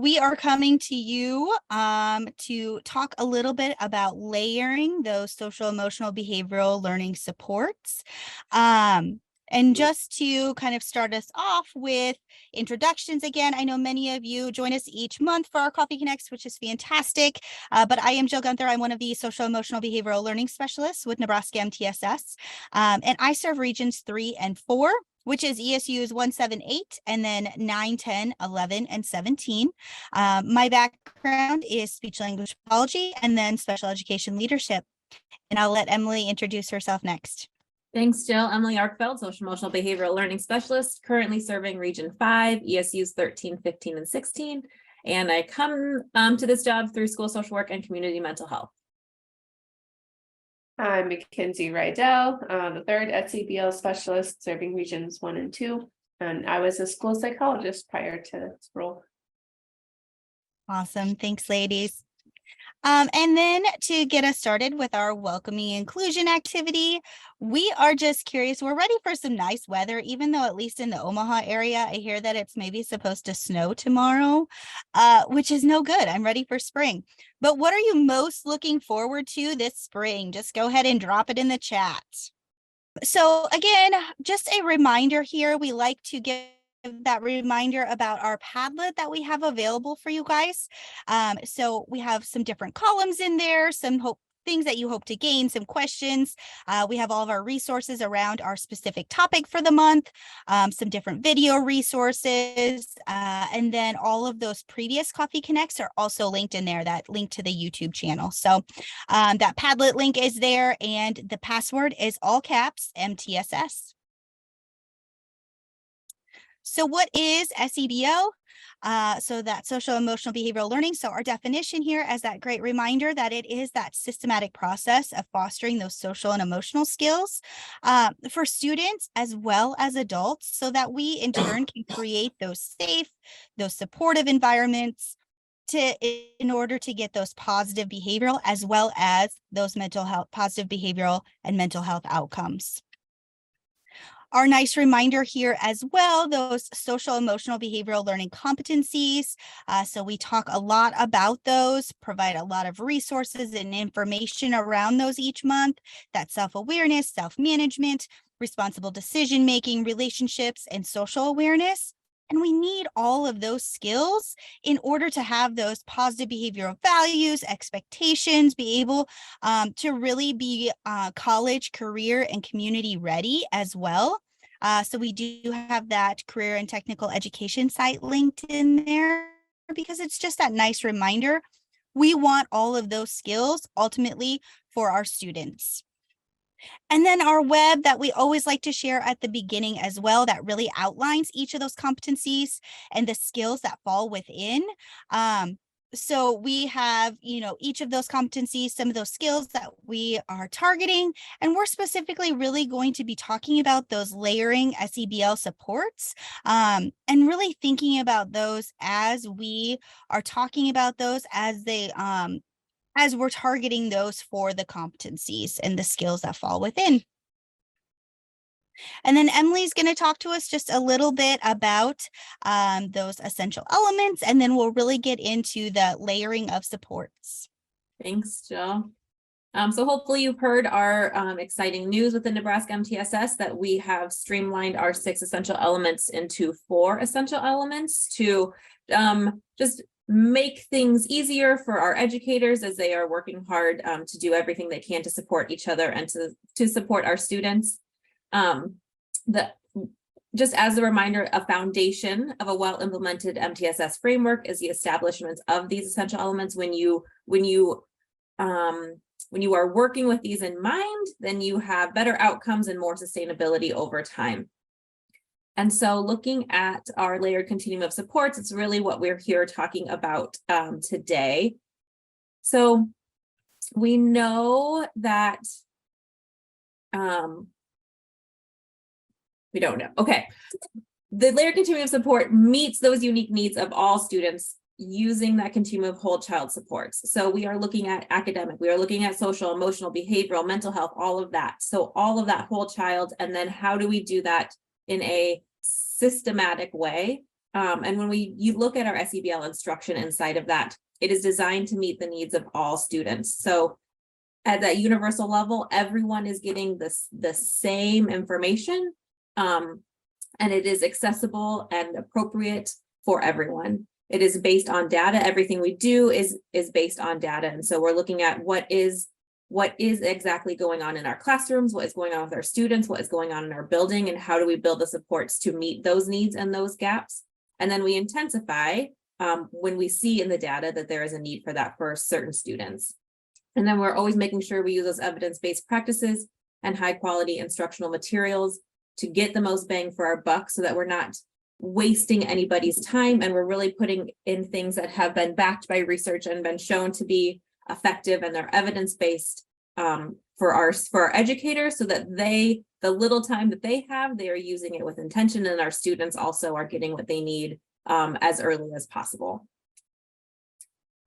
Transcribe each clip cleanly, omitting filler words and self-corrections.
we are coming to you to talk a little bit about layering those social emotional behavioral learning supports. And just to kind of start us off with introductions again, I know many of you join us each month for our Coffee Connects, which is fantastic. But I am Jill Gunther. I'm one of the social emotional behavioral learning specialists with Nebraska MTSS. And I serve regions 3 and 4, which is ESUs 1, 7, 8, and then 9, 10, 11, and 17. My background is speech language pathology and then special education leadership. And I'll let Emily introduce herself next. Thanks, Jill. Emily Arkfeld, social emotional behavioral learning specialist, currently serving Region 5, ESUs 13, 15, and 16. And I come to this job through school social work and community mental health. I'm Mackenzie Rydell, the third SEBL Specialist, serving Regions 1 and 2. And I was a school psychologist prior to this role. Awesome. Thanks, ladies. And then to get us started with our welcoming inclusion activity, we are just curious. We're ready for some nice weather, even though at least in the Omaha area, I hear that it's maybe supposed to snow tomorrow, which is no good. I'm ready for spring. But what are you most looking forward to this spring? Just go ahead and drop it in the chat. So again, just a reminder here, we like to give that reminder about our Padlet that we have available for you guys. So we have some different columns in there, some things that you hope to gain, some questions. We have all of our resources around our specific topic for the month, some different video resources, and then all of those previous Coffee Connects are also linked in there, that link to the YouTube channel. So that Padlet link is there, and the password is all caps MTSS. So what is SEBL? So that social emotional behavioral learning. So our definition here as that great reminder that it is that systematic process of fostering those social and emotional skills for students as well as adults, so that we in turn can create those safe, those supportive environments in order to get those positive behavioral as well as those mental health, positive behavioral and mental health outcomes. Our nice reminder here as well, those social emotional behavioral learning competencies. So we talk a lot about those, provide a lot of resources and information around those each month. That self-awareness, self-management, responsible decision-making, relationships, and social awareness. And we need all of those skills in order to have those positive behavioral values, expectations, be able to really be college, career, and community ready as well. So we do have that career and technical education site linked in there because it's just that nice reminder. We want all of those skills ultimately for our students. And then our web that we always like to share at the beginning as well, that really outlines each of those competencies and the skills that fall within. So we have, each of those competencies, some of those skills that we are targeting, and we're specifically really going to be talking about those layering SEBL supports and really thinking about those as we are talking about those as we're targeting those for the competencies and the skills that fall within. And then Emily's going to talk to us just a little bit about those essential elements, and then we'll really get into the layering of supports. Thanks, Jill. So hopefully you've heard our exciting news with the Nebraska MTSS that we have streamlined our 6 essential elements into 4 essential elements to just make things easier for our educators as they are working hard to do everything they can to support each other and to support our students. Just as a reminder, a foundation of a well-implemented MTSS framework is the establishment of these essential elements. When you are working with these in mind, then you have better outcomes and more sustainability over time. And so looking at our layered continuum of supports, it's really what we're here talking about today. So we know that we don't know. Okay. The layered continuum of support meets those unique needs of all students using that continuum of whole child supports. So we are looking at academic, we are looking at social, emotional, behavioral, mental health, all of that. So all of that whole child. And then how do we do that in a systematic way And when you look at our SEBL instruction inside of that, it is designed to meet the needs of all students. So at that universal level, everyone is getting the same information, and it is accessible and appropriate for everyone. It is based on data. Everything we do is based on data. And so we're looking at what is exactly going on in our classrooms, what is going on with our students, what is going on in our building, and how do we build the supports to meet those needs and those gaps. And then we intensify when we see in the data that there is a need for that for certain students. And then we're always making sure we use those evidence-based practices and high quality instructional materials to get the most bang for our buck, so that we're not wasting anybody's time, and we're really putting in things that have been backed by research and been shown to be effective, and they're evidence-based for our educators, so that the little time that they have, they are using it with intention, and our students also are getting what they need as early as possible.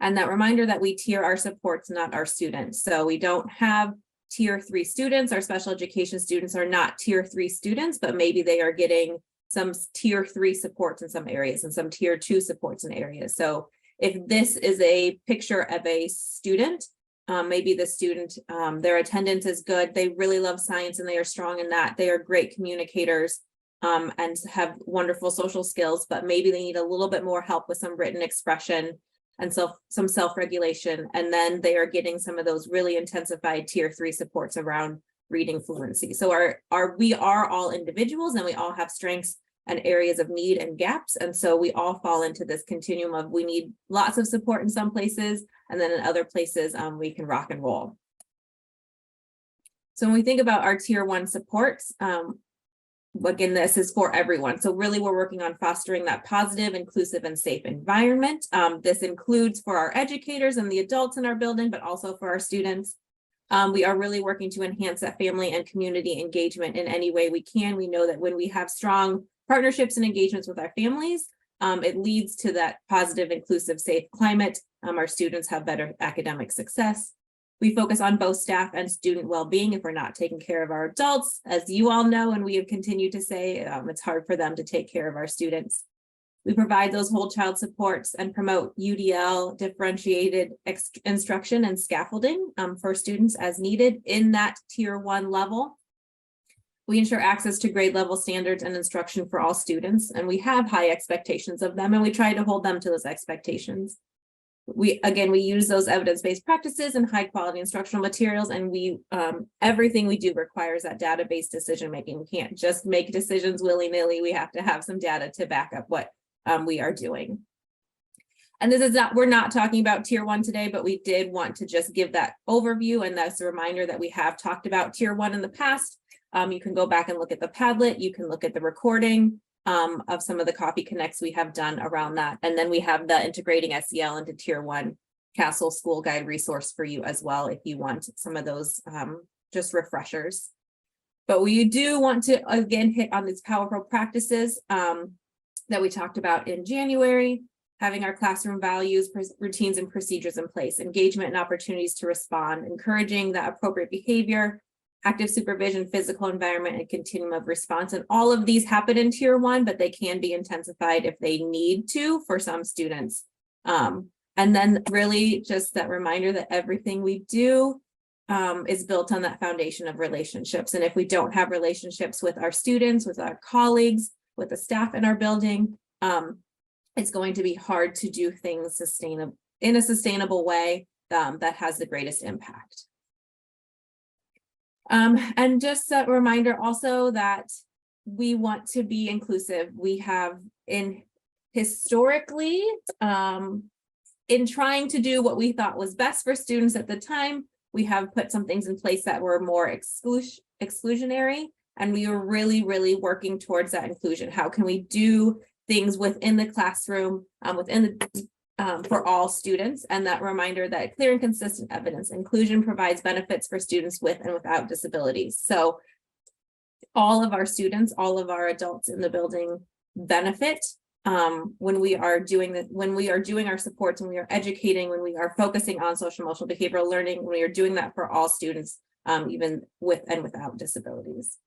And that reminder that we tier our supports, not our students. So we don't have tier 3 students. Our special education students are not tier 3 students, but maybe they are getting some tier 3 supports in some areas and some tier 2 supports in areas. So if this is a picture of a student, maybe the student, their attendance is good, they really love science and they are strong in that, they are great communicators and have wonderful social skills, but maybe they need a little bit more help with some written expression and some self-regulation, and then they are getting some of those really intensified tier 3 supports around reading fluency. So we are all individuals, and we all have strengths and areas of need and gaps, and so we all fall into this continuum of we need lots of support in some places, and then in other places we can rock and roll. So when we think about our tier 1 supports, again, this is for everyone. So really we're working on fostering that positive, inclusive, and safe environment. This includes for our educators and the adults in our building, but also for our students. We are really working to enhance that family and community engagement in any way we can. We know that when we have strong partnerships and engagements with our families, it leads to that positive, inclusive, safe climate. Our students have better academic success. We focus on both staff and student well-being. If we're not taking care of our adults, as you all know, and we have continued to say, it's hard for them to take care of our students. We provide those whole child supports and promote UDL, differentiated instruction and scaffolding for students as needed in that tier 1 level. We ensure access to grade level standards and instruction for all students, and we have high expectations of them, and we try to hold them to those expectations. We use those evidence-based practices and high quality instructional materials, and we everything we do requires that data-based decision making. We can't just make decisions willy-nilly. We have to have some data to back up what we are doing. And this is we're not talking about tier 1 today, but we did want to just give that overview, and that's a reminder that we have talked about tier 1 in the past. You can go back and look at the Padlet, you can look at the recording of some of the Coffee Connects we have done around that. And then we have the integrating SEL into tier 1 Castle School Guide resource for you as well, if you want some of those just refreshers. But we do want to, again, hit on these powerful practices that we talked about in January, having our classroom values, routines, and procedures in place, engagement and opportunities to respond, encouraging the appropriate behavior, active supervision, physical environment, and continuum of response. And all of these happen in tier 1, but they can be intensified if they need to for some students. And then really just that reminder that everything we do is built on that foundation of relationships. And if we don't have relationships with our students, with our colleagues, with the staff in our building, it's going to be hard to do things in a sustainable way that has the greatest impact. And just a reminder also that we want to be inclusive. We have historically, in trying to do what we thought was best for students at the time, we have put some things in place that were more exclusionary, and we were really, really working towards that inclusion. How can we do things within the classroom, for all students? And that reminder that clear and consistent evidence inclusion provides benefits for students with and without disabilities. So all of our students, all of our adults in the building benefit when we are doing our supports, when we are educating, when we are focusing on social emotional behavioral learning, when we are doing that for all students, even with and without disabilities.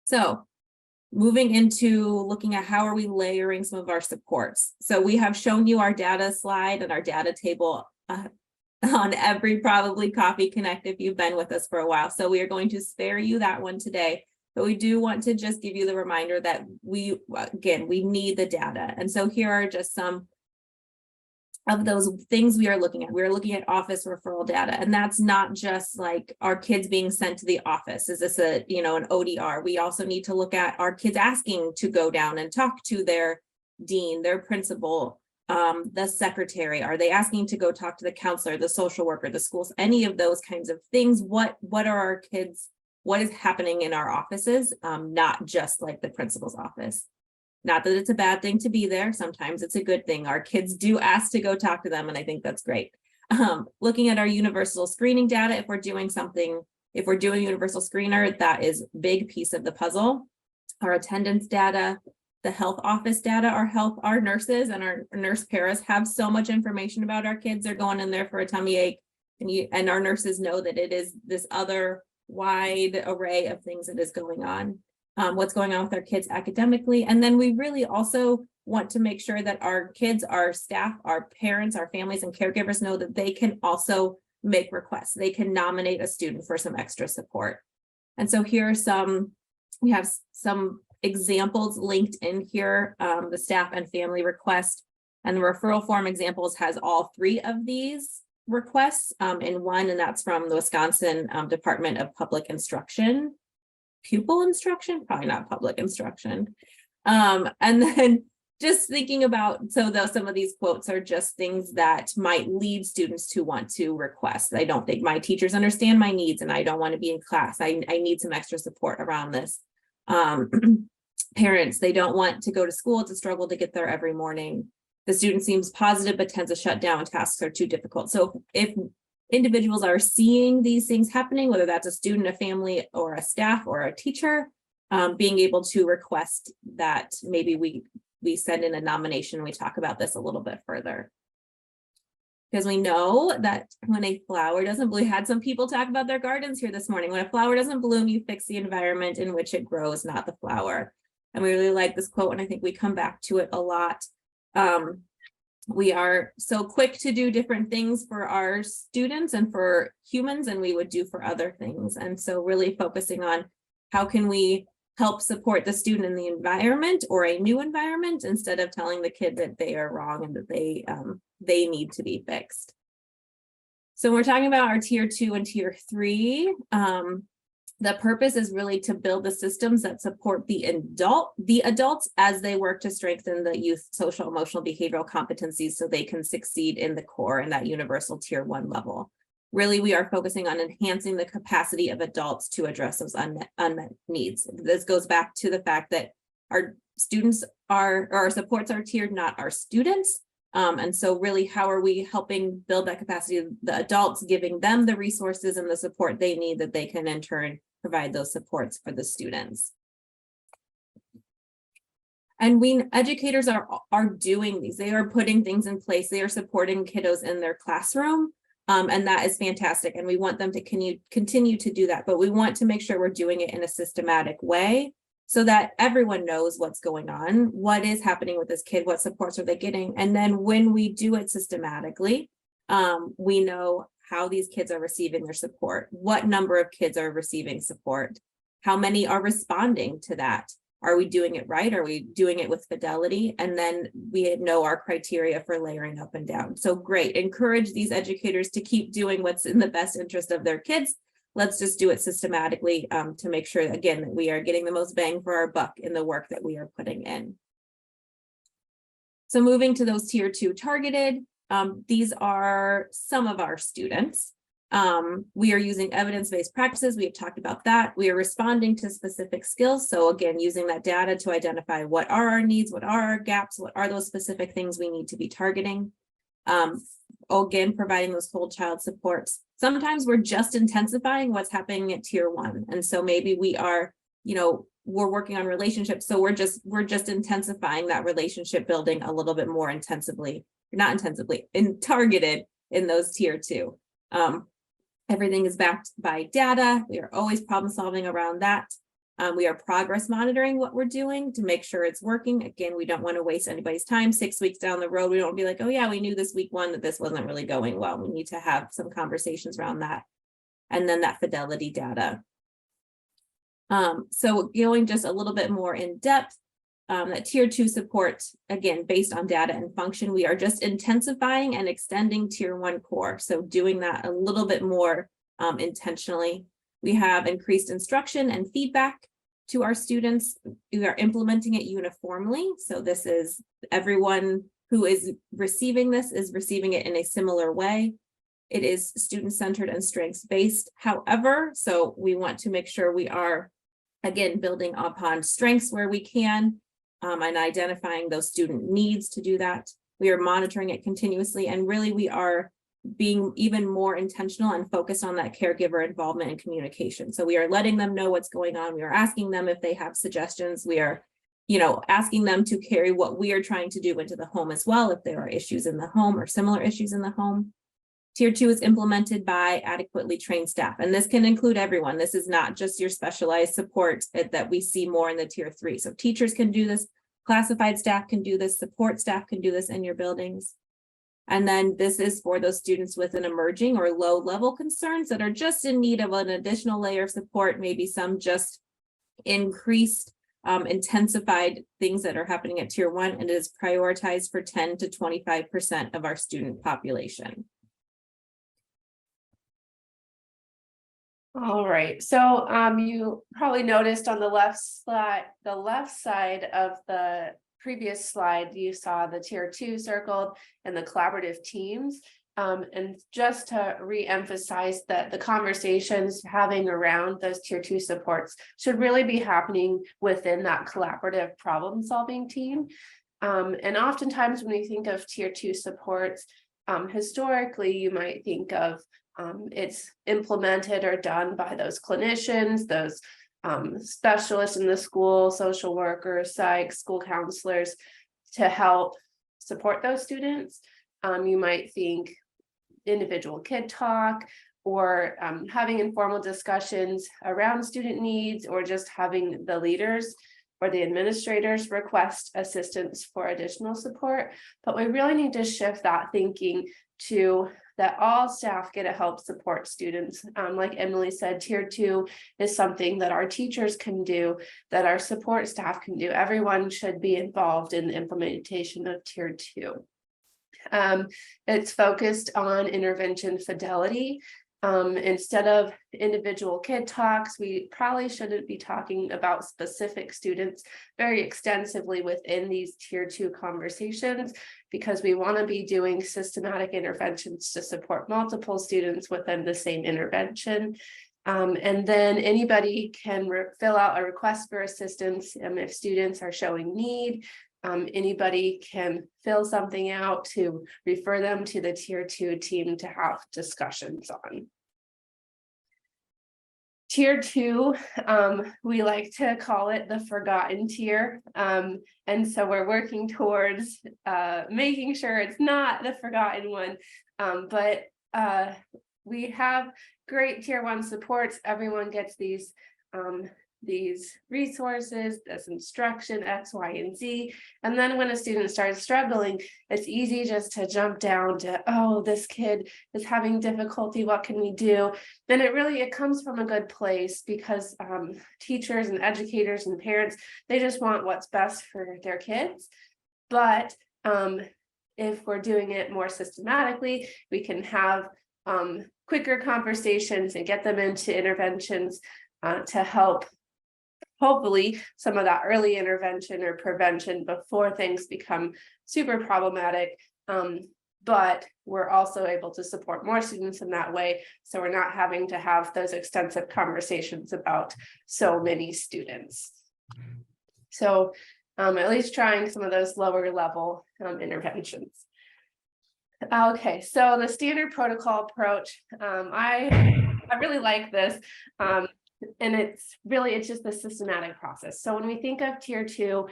So Moving into looking at how are we layering some of our supports. So we have shown you our data slide and our data table on every probably Coffee Connect if you've been with us for a while. So we are going to spare you that one today, but we do want to just give you the reminder that we need the data. And so here are just some of those things we are looking at. We're looking at office referral data, and that's not just like our kids being sent to the office. Is this an ODR? We also need to look at our kids asking to go down and talk to their dean, their principal, the secretary. Are they asking to go talk to the counselor, the social worker, the schools, any of those kinds of things? What are our kids, what is happening in our offices? Not just like the principal's office. Not that it's a bad thing to be there. Sometimes it's a good thing. Our kids do ask to go talk to them, and I think that's great. Looking at our universal screening data, if we're doing universal screener, that is a big piece of the puzzle. Our attendance data, the health office data, our nurses and our nurse paras have so much information about our kids. They're going in there for a tummy ache, and our nurses know that it is this other wide array of things that is going on. What's going on with our kids academically. And then we really also want to make sure that our kids, our staff, our parents, our families and caregivers know that they can also make requests. They can nominate a student for some extra support. And so here are we have some examples linked in here, the staff and family request, and the referral form examples has all three of these requests in one, and that's from the Wisconsin Department of Public Instruction. Pupil instruction, probably not public instruction. And then just thinking about, some of these quotes are just things that might lead students to want to request. I don't think my teachers understand my needs and I don't want to be in class. I need some extra support around this. Parents, they don't want to go to school. It's a struggle to get there every morning. The student seems positive, but tends to shut down when tasks are too difficult. So if individuals are seeing these things happening, whether that's a student, a family, or a staff or a teacher, being able to request that maybe we send in a nomination. We talk about this a little bit further. Because we know that when a flower doesn't bloom, we had some people talk about their gardens here this morning. When a flower doesn't bloom, you fix the environment in which it grows, not the flower. And we really like this quote, and I think we come back to it a lot. We are so quick to do different things for our students and for humans than we would do for other things. And so really focusing on how can we help support the student in the environment or a new environment instead of telling the kid that they are wrong and that they need to be fixed. So we're talking about our tier 2 and tier 3. The purpose is really to build the systems that support the adults as they work to strengthen the youth social, emotional, behavioral competencies so they can succeed in the core and that universal tier 1 level. Really, we are focusing on enhancing the capacity of adults to address those unmet needs. This goes back to the fact that our students or our supports are tiered, not our students. And so really, how are we helping build that capacity of the adults, giving them the resources and the support they need that they can in turn provide those supports for the students. And educators are doing these. They are putting things in place. They are supporting kiddos in their classroom. And that is fantastic. And we want them to continue to do that. But we want to make sure we're doing it in a systematic way so that everyone knows what's going on, what is happening with this kid, what supports are they getting. And then when we do it systematically, we know how these kids are receiving their support, what number of kids are receiving support, how many are responding to that. Are we doing it right? Are we doing it with fidelity? And then we know our criteria for layering up and down. So great, encourage these educators to keep doing what's in the best interest of their kids. Let's just do it systematically to make sure, again, that we are getting the most bang for our buck in the work that we are putting in. So moving to those tier 2 targeted, these are some of our students. We are using evidence-based practices. We have talked about that. We are responding to specific skills. So again, using that data to identify what are our needs, what are our gaps, what are those specific things we need to be targeting. Again, providing those whole child supports. Sometimes we're just intensifying what's happening at tier 1. And so maybe we are, we're working on relationships. So we're just intensifying that relationship building a little bit more intensively, not intensively, and targeted in those tier 2. Everything is backed by data. We are always problem solving around that. We are progress monitoring what we're doing to make sure it's working. Again, we don't want to waste anybody's time. 6 weeks down the road, we don't be like, oh yeah, we knew this week 1 that this wasn't really going well. We need to have some conversations around that. And then that fidelity data. So going just a little bit more in depth, that tier 2 support, again, based on data and function, we are just intensifying and extending tier 1 core. So doing that a little bit more intentionally. We have increased instruction and feedback to our students. We are implementing it uniformly. So this is everyone who is receiving this is receiving it in a similar way. It is student-centered and strengths-based. However, so we want to make sure we are, again, building upon strengths where we can, and identifying those student needs to do that. We are monitoring it continuously, and really we are being even more intentional and focused on that caregiver involvement and communication. So we are letting them know what's going on. We are asking them if they have suggestions. We are, asking them to carry what we are trying to do into the home as well, if there are issues in the home or similar issues in the home. Tier 2 is implemented by adequately trained staff, and this can include everyone. This is not just your specialized support that we see more in the tier 3. So teachers can do this, classified staff can do this, support staff can do this in your buildings. And then this is for those students with an emerging or low level concerns that are just in need of an additional layer of support, maybe some just increased, intensified things that are happening at tier 1, and it is prioritized for 10 to 25% of our student population. All right, so you probably noticed on the left side of the previous slide, you saw the tier 2 circled and the collaborative teams. And just to re-emphasize that the conversations having around those tier 2 supports should really be happening within that collaborative problem solving team. And oftentimes when we think of tier 2 supports, historically, you might think of it's implemented or done by those clinicians, those specialists in the school, social workers, psych, school counselors to help support those students. You might think individual kid talk or having informal discussions around student needs, or just having the leaders or the administrators request assistance for additional support. But we really need to shift that thinking to that all staff get to help support students. Like Emily said, tier 2 is something that our teachers can do, that our support staff can do. Everyone should be involved in the implementation of tier 2. It's focused on intervention fidelity. Instead of individual kid talks, we probably shouldn't be talking about specific students very extensively within these tier 2 conversations, because we want to be doing systematic interventions to support multiple students within the same intervention. And then anybody can fill out a request for assistance if students are showing need. Anybody can fill something out to refer them to the tier 2 team to have discussions on. Tier 2, we like to call it the forgotten tier. And so we're working towards making sure it's not the forgotten one. But we have great tier 1 supports. Everyone gets these resources, this instruction, X, Y, and Z. And then when a student starts struggling, it's easy just to jump down to, oh, this kid is having difficulty, what can we do? Then it comes from a good place, because teachers and educators and parents, they just want what's best for their kids. But if we're doing it more systematically, we can have quicker conversations and get them into interventions to help hopefully some of that early intervention or prevention before things become super problematic. But we're also able to support more students in that way, so we're not having to have those extensive conversations about so many students. So at least trying some of those lower level interventions. Okay, so the standard protocol approach, I really like this. And it's just the systematic process. So when we think of tier 2,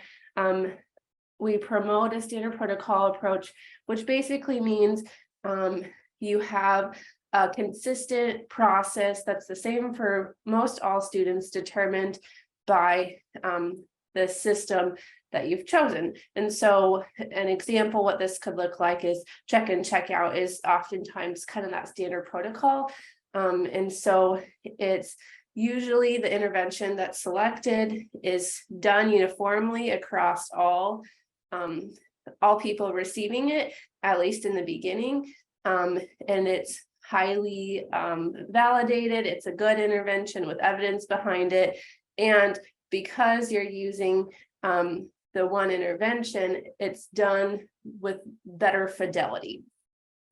we promote a standard protocol approach, which basically means you have a consistent process that's the same for most all students, determined by the system that you've chosen. And so an example what this could look like is check in, check out is oftentimes kind of that standard protocol. And so it's usually the intervention that's selected is done uniformly across all people receiving it, at least in the beginning. And it's highly validated. It's a good intervention with evidence behind it. And because you're using the one intervention, it's done with better fidelity.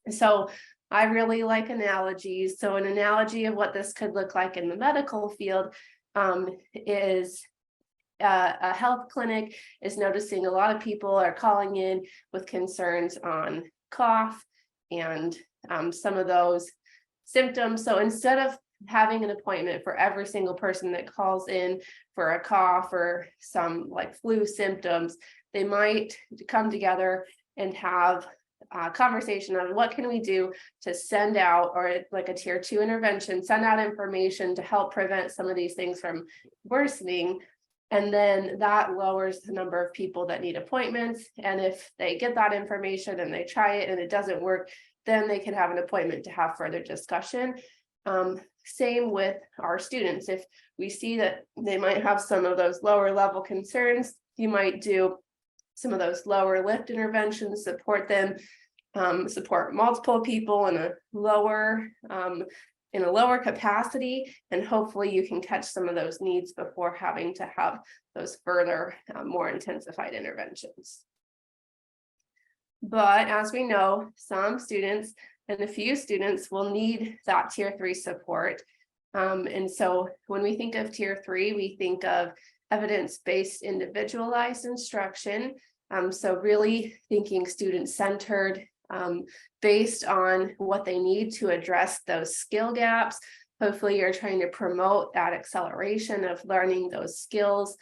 So I really like analogies. So an analogy of what this could look like in the medical field is a health clinic is noticing a lot of people are calling in with concerns on cough and some of those symptoms. So instead of having an appointment for every single person that calls in for a cough or some like flu symptoms, they might come together and have a conversation on what can we do to send out, or like a tier 2 intervention, send out information to help prevent some of these things from worsening. And then that lowers the number of people that need appointments. And if they get that information and they try it and it doesn't work, then they can have an appointment to have further discussion. Same with our students. If we see that they might have some of those lower level concerns, you might do some of those lower lift interventions, support them, support multiple people in a lower capacity, and hopefully you can catch some of those needs before having to have those further more intensified interventions. But as we know, some students and a few students will need that tier 3 support. And so when we think of tier 3, we think of evidence-based individualized instruction. So really thinking student-centered, based on what they need to address those skill gaps. Hopefully you're trying to promote that acceleration of learning those skills,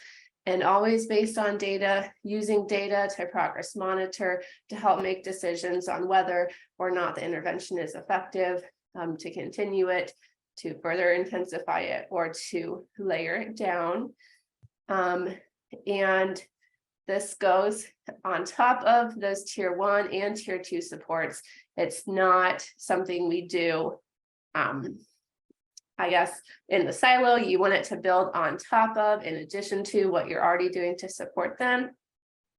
and always based on data, using data to progress monitor to help make decisions on whether or not the intervention is effective, to continue it, to further intensify it, or to layer it down. And this goes on top of those tier 1 and tier 2 supports. It's not something we do, I guess, in the silo. You want it to build on top of, in addition to what you're already doing to support them.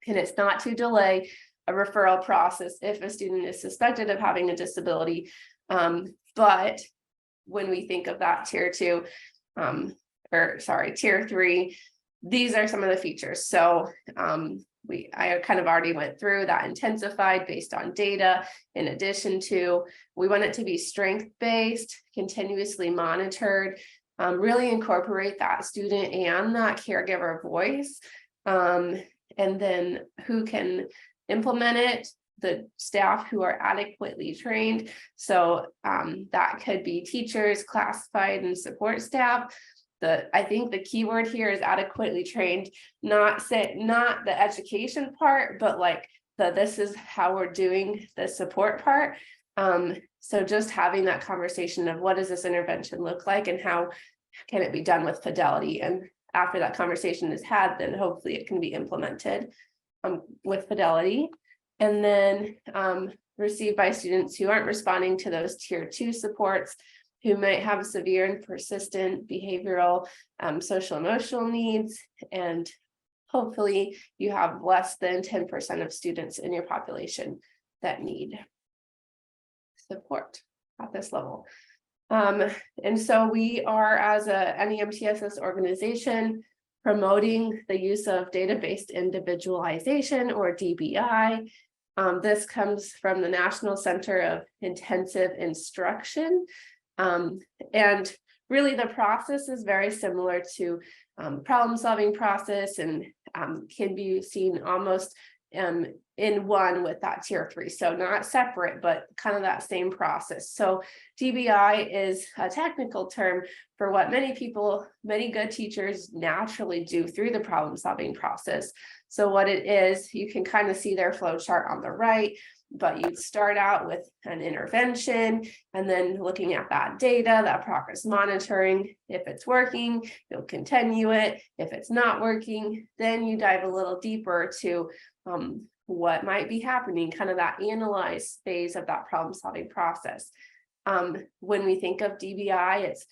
And it's not to delay a referral process if a student is suspected of having a disability. But when we think of that tier 2, tier 3, these are some of the features. So I kind of already went through that, intensified based on data. In addition to, we want it to be strength-based, continuously monitored, really incorporate that student and that caregiver voice. And then who can implement it? The staff who are adequately trained. So that could be teachers, classified, and support staff. I think the key word here is adequately trained, not the education part, but like this is how we're doing the support part. So just having that conversation of what does this intervention look like and how can it be done with fidelity? And after that conversation is had, then hopefully it can be implemented with fidelity. And then received by students who aren't responding to those tier 2 supports, who might have severe and persistent behavioral, social emotional needs. And hopefully you have less than 10% of students in your population that need support at this level. And so we are, as a NeMTSS organization, promoting the use of data-based individualization, or DBI. This comes from the National Center of Intensive Instruction. And really the process is very similar to problem-solving process, and can be seen almost in one with that tier 3. So not separate, but kind of that same process. So DBI is a technical term for what many good teachers naturally do through the problem-solving process. So what it is, you can kind of see their flow chart on the right. But you'd start out with an intervention and then looking at that data, that progress monitoring. If it's working, you'll continue it. If it's not working, then you dive a little deeper to what might be happening, kind of that analyze phase of that problem solving process. When we think of DBI, it's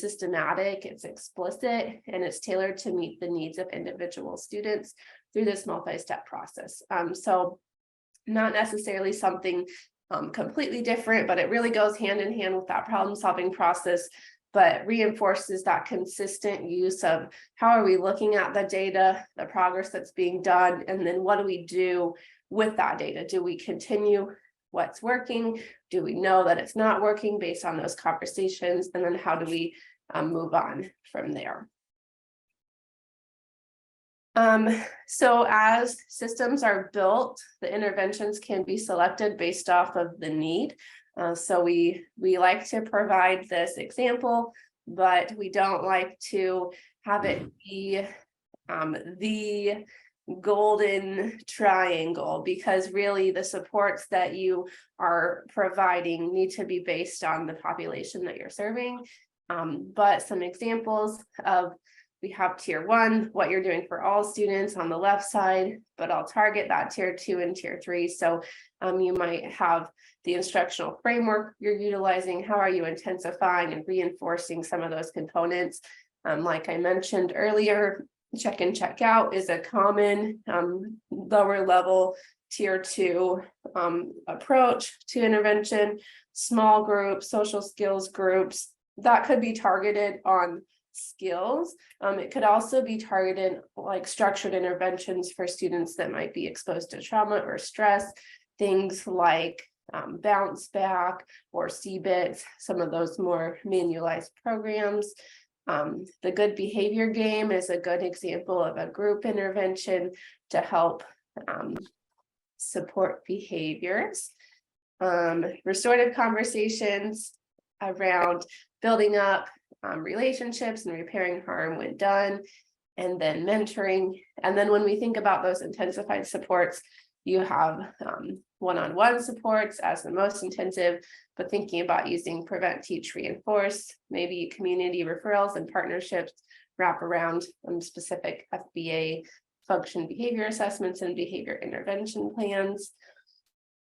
systematic, it's explicit, and it's tailored to meet the needs of individual students through this multi-step process. So not necessarily something completely different, but it really goes hand in hand with that problem solving process, but reinforces that consistent use of how are we looking at the data, the progress that's being done, and then what do we do with that data? Do we continue what's working? Do we know that it's not working based on those conversations? And then how do we move on from there? So as systems are built, the interventions can be selected based off of the need. So we like to provide this example, but we don't like to have it be the golden triangle, because really the supports that you are providing need to be based on the population that you're serving. But some examples of, we have tier 1, what you're doing for all students on the left side, but I'll target that tier 2 and tier 3. So you might have the instructional framework you're utilizing. How are you intensifying and reinforcing some of those components? Like I mentioned earlier, check in, check out is a common lower level tier 2 approach to intervention. Small groups, social skills groups, that could be targeted on skills. It could also be targeted like structured interventions for students that might be exposed to trauma or stress, things like bounce back or CBITS, some of those more manualized programs. The good behavior game is a good example of a group intervention to help support behaviors. Restorative conversations around building up relationships and repairing harm when done, and then mentoring. And then when we think about those intensified supports, you have one-on-one supports as the most intensive, but thinking about using prevent, teach, reinforce, maybe community referrals and partnerships wrap around specific FBA function behavior assessments and behavior intervention plans.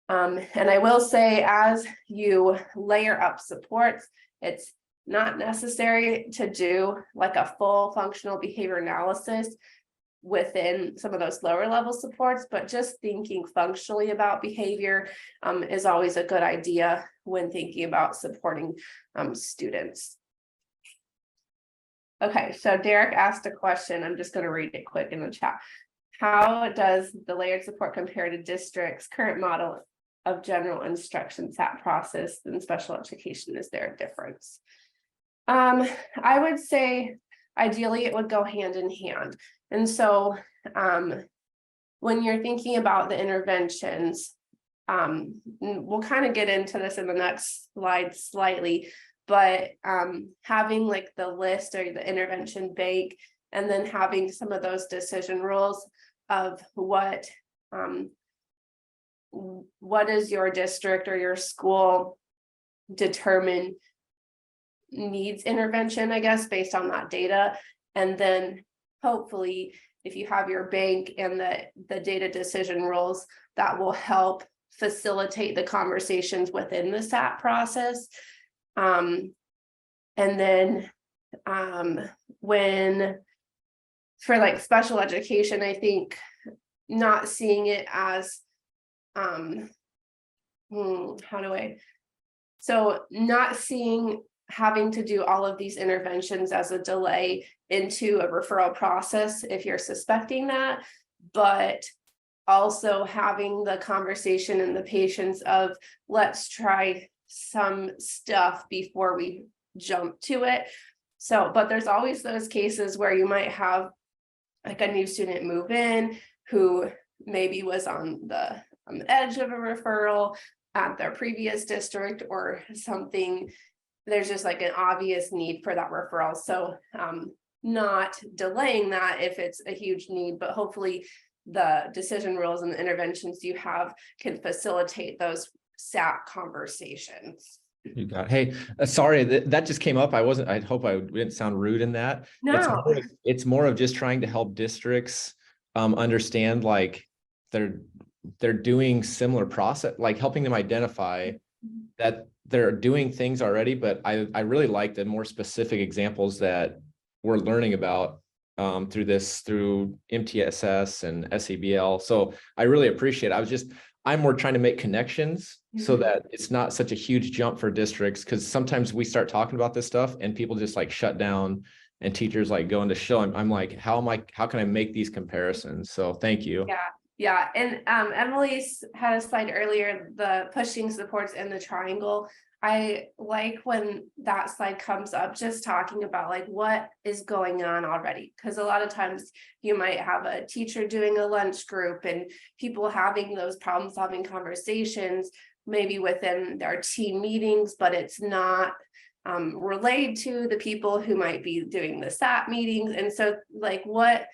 And I will say, as you layer up supports, it's not necessary to do like a full functional behavior analysis within some of those lower level supports, but just thinking functionally about behavior is always a good idea when thinking about supporting students. Okay, so Derek asked a question. I'm just going to read it quick in the chat. How does the layered support compare to district's current model of general instruction SAT process and special education? Is there a difference? I would say ideally it would go hand in hand. And so when you're thinking about the interventions, we'll kind of get into this in the next slide slightly, but having like the list or the intervention bank, and then having some of those decision rules of what does your district or your school determine needs intervention, I guess, based on that data. And then hopefully if you have your bank and the data decision rules, that will help facilitate the conversations within the SAT process. And then when for like special education, I think not seeing it as not seeing having to do all of these interventions as a delay into a referral process if you're suspecting that, but also having the conversation and the patience of let's try some stuff before we jump to it. So, but there's always those cases where you might have like a new student move in who maybe was on the edge of a referral at their previous district or something. There's just like an obvious need for that referral. So not delaying that if it's a huge need, but hopefully the decision rules and the interventions you have can facilitate those SAT conversations. You got it. Hey, sorry that just came up. I hope I didn't sound rude in that. No, It's more of just trying to help districts understand, like, they're doing similar process, like helping them identify that they're doing things already. But I really like the more specific examples that we're learning about through NeMTSS and SEBL. So I really appreciate it. I'm more trying to make connections so that it's not such a huge jump for districts, because sometimes we start talking about this stuff and people just like shut down, and teachers like go into show. I'm like, how can I make these comparisons? So thank you. Yeah. And Emily's had a slide earlier, the pushing supports in the triangle. I like when that slide comes up, just talking about like what is going on already. Because a lot of times you might have a teacher doing a lunch group and people having those problem solving conversations, maybe within their team meetings, but it's not relayed to the people who might be doing the SAT meetings. And so like what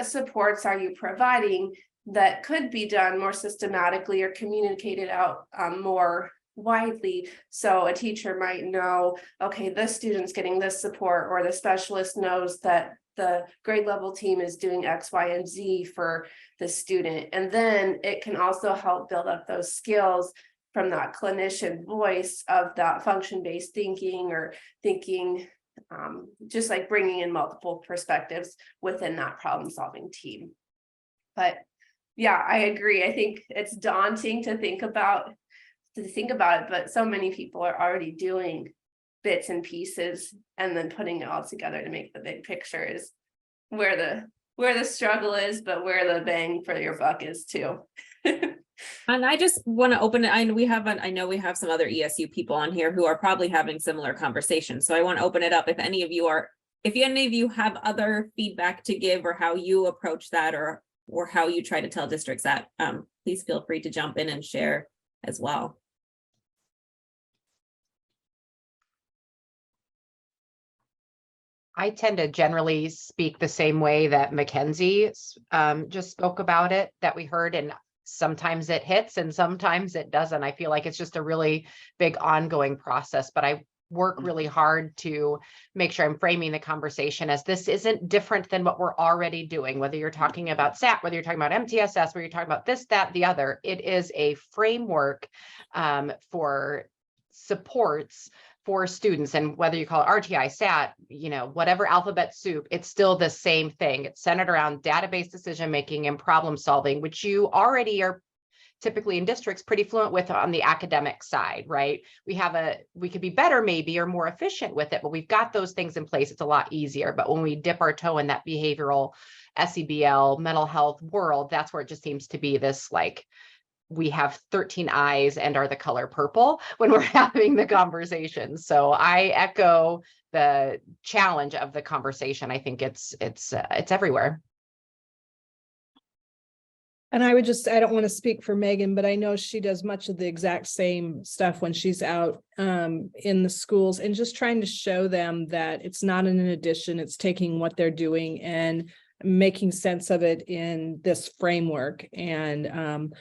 supports are you providing that could be done more systematically or communicated out more widely, so a teacher might know, okay, this student's getting this support, or the specialist knows that the grade level team is doing X, Y, and Z for the student. And then it can also help build up those skills from that clinician voice of that function-based thinking, or thinking just like bringing in multiple perspectives within that problem-solving team. But yeah, I agree. I think it's daunting to think about it, but so many people are already doing bits and pieces, and then putting it all together to make the big picture is where the struggle is, but where the bang for your buck is too. And I just want to open it. I know we have some other ESU people on here who are probably having similar conversations. So I want to open it up. If any of you have other feedback to give, or how you approach that, or how you try to tell districts that, please feel free to jump in and share as well. I tend to generally speak the same way that Mackenzie just spoke about it, that we heard, and sometimes it hits and sometimes it doesn't. I feel like it's just a really big ongoing process, but I work really hard to make sure I'm framing the conversation as this isn't different than what we're already doing, whether you're talking about SAT, whether you're talking about MTSS, whether you're talking about this, that, the other. It is a framework for supports for students, and whether you call it RTI, SAT, whatever alphabet soup, it's still the same thing. It's centered around database decision making and problem solving, which you already are typically in districts pretty fluent with on the academic side, right? We could be better maybe, or more efficient with it, but we've got those things in place. It's a lot easier. But when we dip our toe in that behavioral SEBL mental health world, that's where it just seems to be this like, we have 13 eyes and are the color purple when we're having the conversation. So I echo the challenge of the conversation. I think it's everywhere. And I don't want to speak for Megan, but I know she does much of the exact same stuff when she's out in the schools, and just trying to show them that it's not an addition, it's taking what they're doing and making sense of it in this framework, and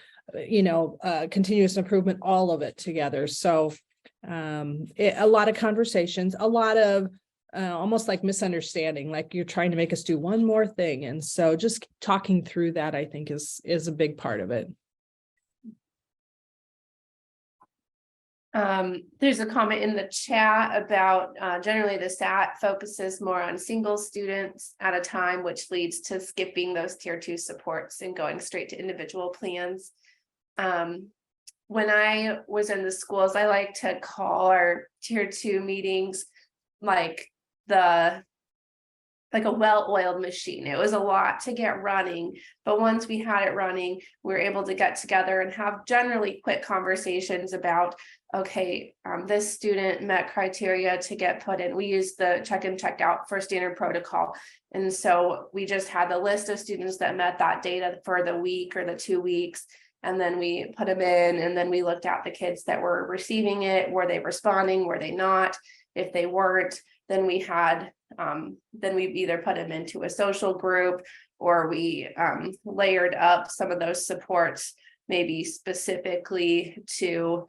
continuous improvement, all of it together. So a lot of conversations, a lot of almost like misunderstanding, like you're trying to make us do one more thing. And so just talking through that, I think is a big part of it. There's a comment in the chat about generally the SAT focuses more on single students at a time, which leads to skipping those tier 2 supports and going straight to individual plans. When I was in the schools, I like to call our tier 2 meetings like a well-oiled machine. It was a lot to get running, but once we had it running, we were able to get together and have generally quick conversations about, okay, this student met criteria to get put in. We used the check in, check out for standard protocol. And so we just had the list of students that met that data for the week or the 2 weeks. And then we put them in, and then we looked at the kids that were receiving it. Were they responding? Were they not? If they weren't, then we either put them into a social group, or we layered up some of those supports, maybe specifically to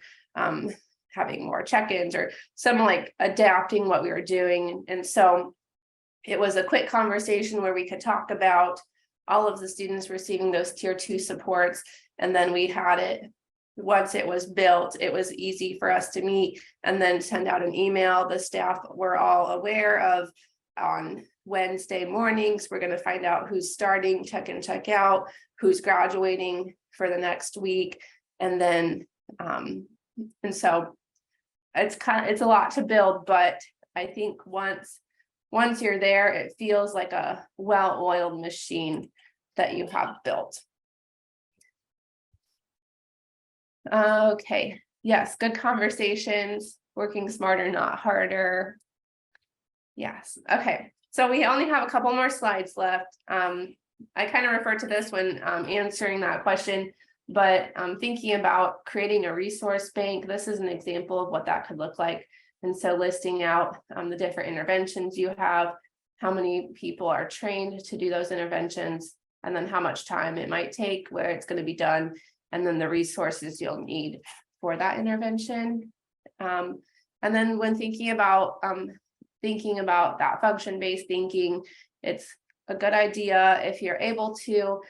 having more check-ins or some like adapting what we were doing. And so it was a quick conversation where we could talk about all of the students receiving those tier 2 supports. And then we had it, once it was built, it was easy for us to meet and then send out an email. The staff were all aware of on Wednesday mornings, we're going to find out who's starting check in, check out, who's graduating for the next week. And then, and so it's a lot to build, but I think once you're there, it feels like a well-oiled machine that you have built. Okay, yes, good conversations, working smarter, not harder. Yes, okay, so we only have a couple more slides left. I kind of referred to this when answering that question, but thinking about creating a resource bank, this is an example of what that could look like. And so listing out the different interventions you have, how many people are trained to do those interventions, and then how much time it might take, where it's going to be done, and then the resources you'll need for that intervention. And then when thinking about that function-based thinking, it's a good idea if you're able to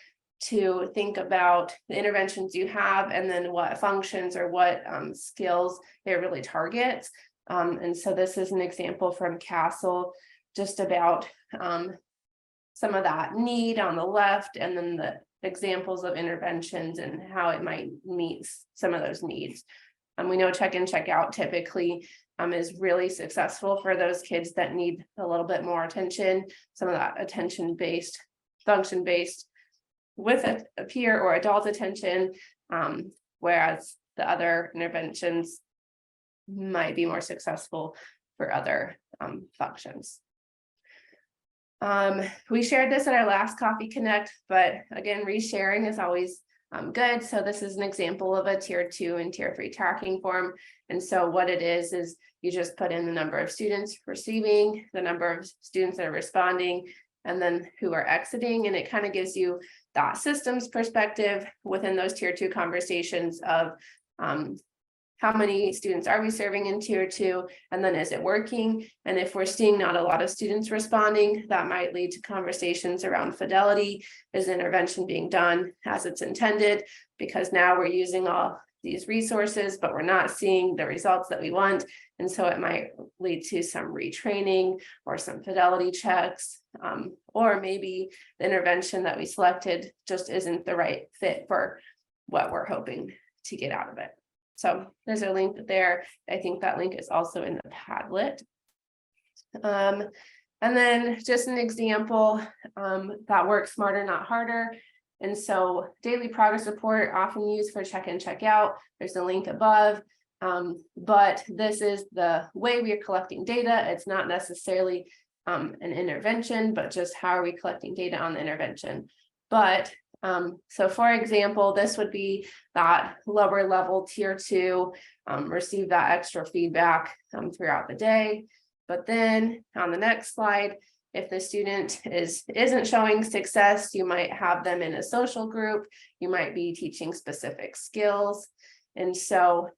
think about the interventions you have and then what functions or what skills it really targets. And so this is an example from Castle, just about some of that need on the left, and then the examples of interventions and how it might meet some of those needs. We know check in, check out typically is really successful for those kids that need a little bit more attention, some of that attention-based, function-based with a peer or adult attention, whereas the other interventions might be more successful for other functions. We shared this at our last Coffee Connect, but again, resharing is always good. So this is an example of a tier 2 and tier 3 tracking form. And so what it is you just put in the number of students receiving, the number of students that are responding, and then who are exiting. And it kind of gives you that systems perspective within those tier 2 conversations of how many students are we serving in tier 2, and then is it working? And if we're seeing not a lot of students responding, that might lead to conversations around fidelity. Is intervention being done as it's intended? Because now we're using all these resources, but we're not seeing the results that we want. And so it might lead to some retraining or some fidelity checks, or maybe the intervention that we selected just isn't the right fit for what we're hoping to get out of it. So there's a link there. I think that link is also in the Padlet. And then just an example that works smarter, not harder. And so daily progress report, often used for check in, check out. There's a link above. But this is the way we are collecting data. It's not necessarily an intervention, but just how are we collecting data on the intervention. But so for example, this would be that lower level tier 2, receive that extra feedback throughout the day. But then on the next slide, if the student isn't showing success, you might have them in a social group, you might be teaching specific skills. And so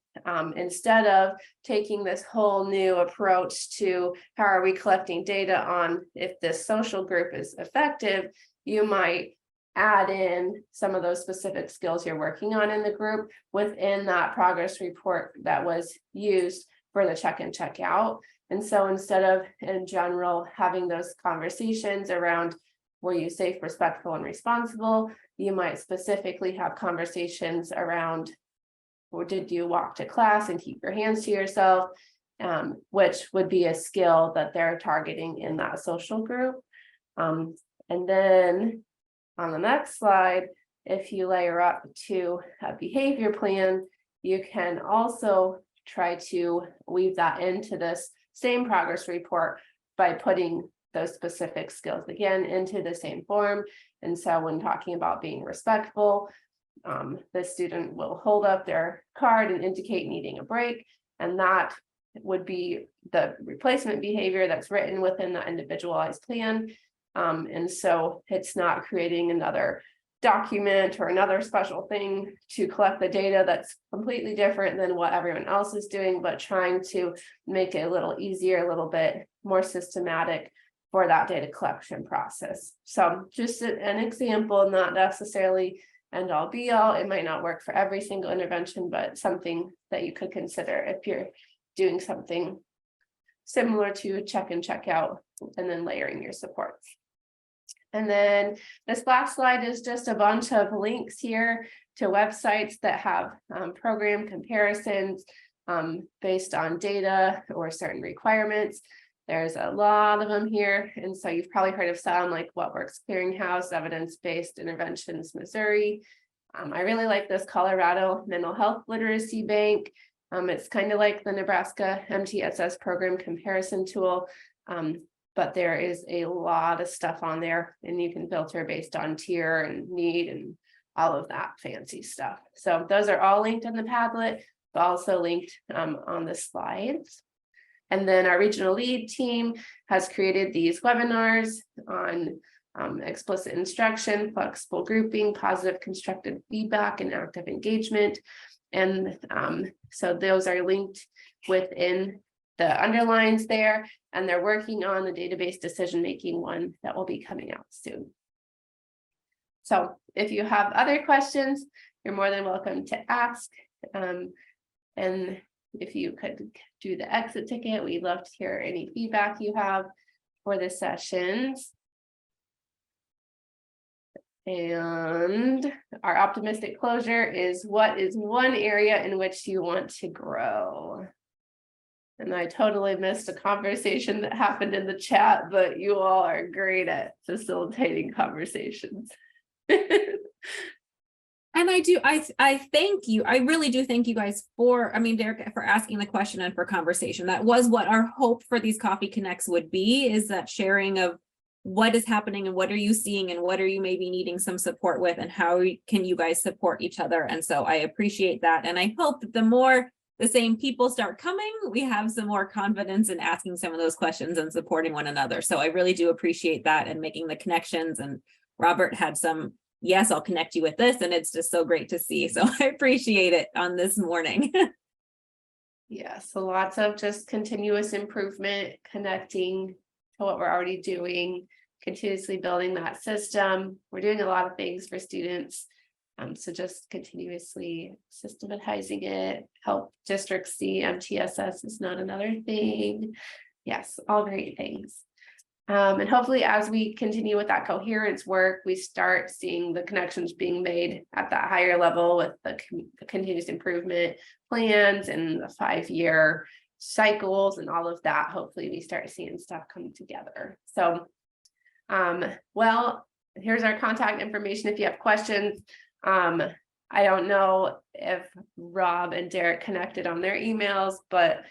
instead of taking this whole new approach to how are we collecting data on if this social group is effective, you might add in some of those specific skills you're working on in the group within that progress report that was used for the check in, check out. And so instead of in general having those conversations around were you safe, respectful, and responsible, you might specifically have conversations around, or did you walk to class and keep your hands to yourself, which would be a skill that they're targeting in that social group. And then on the next slide, if you layer up to a behavior plan, you can also try to weave that into this same progress report by putting those specific skills again into the same form. And so when talking about being respectful, the student will hold up their card and indicate needing a break, and that would be the replacement behavior that's written within the individualized plan. And so it's not creating another document or another special thing to collect the data that's completely different than what everyone else is doing, but trying to make it a little easier, a little bit more systematic for that data collection process. So just an example, not necessarily end all be all. It might not work for every single intervention, but something that you could consider if you're doing something similar to check and check out, and then layering your supports. And then this last slide is just a bunch of links here to websites that have program comparisons based on data or certain requirements. There's a lot of them here. And so you've probably heard of some like What Works Clearinghouse, Evidence-Based Interventions, Missouri. I really like this Colorado Mental Health Literacy Bank. It's kind of like the Nebraska NeMTSS program comparison tool. But there is a lot of stuff on there, and you can filter based on tier and need and all of that fancy stuff. So those are all linked in the Padlet, but also linked on the slides. And then our regional lead team has created these webinars on explicit instruction, flexible grouping, positive constructive feedback, and active engagement. And so those are linked within the underlines there, and they're working on the database decision-making one that will be coming out soon. So if you have other questions, you're more than welcome to ask. And if you could do the exit ticket, we'd love to hear any feedback you have for the sessions. And our optimistic closure is, what is one area in which you want to grow? And I totally missed a conversation that happened in the chat, but you all are great at facilitating conversations. And I thank you. I really do thank you guys for, Derek, for asking the question and for conversation. That was what our hope for these Coffee Connects would be, is that sharing of what is happening and what are you seeing and what are you maybe needing some support with, and how can you guys support each other. And so I appreciate that. And I hope that the more the same people start coming, we have some more confidence in asking some of those questions and supporting one another. So I really do appreciate that, and making the connections. And Robert had some, yes, I'll connect you with this. And it's just so great to see. So I appreciate it on this morning. Yeah, so lots of just continuous improvement, connecting to what we're already doing, continuously building that system. We're doing a lot of things for students. So just continuously systematizing it, help districts see NeMTSS is not another thing. Yes, all great things. And hopefully as we continue with that coherence work, we start seeing the connections being made at that higher level with the continuous improvement plans and the 5-year cycles and all of that. Hopefully we start seeing stuff come together. So, well, here's our contact information if you have questions. I don't know if Rob and Derek connected on their emails, but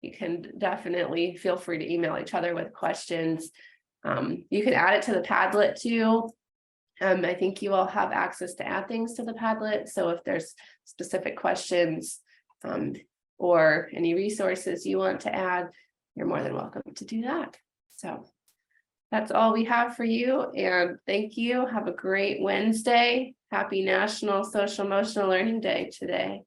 you can definitely feel free to email each other with questions. You can add it to the Padlet too. I think you all have access to add things to the Padlet. So if there's specific questions or any resources you want to add, you're more than welcome to do that. So that's all we have for you. And thank you. Have a great Wednesday. Happy National Social Emotional Learning Day today.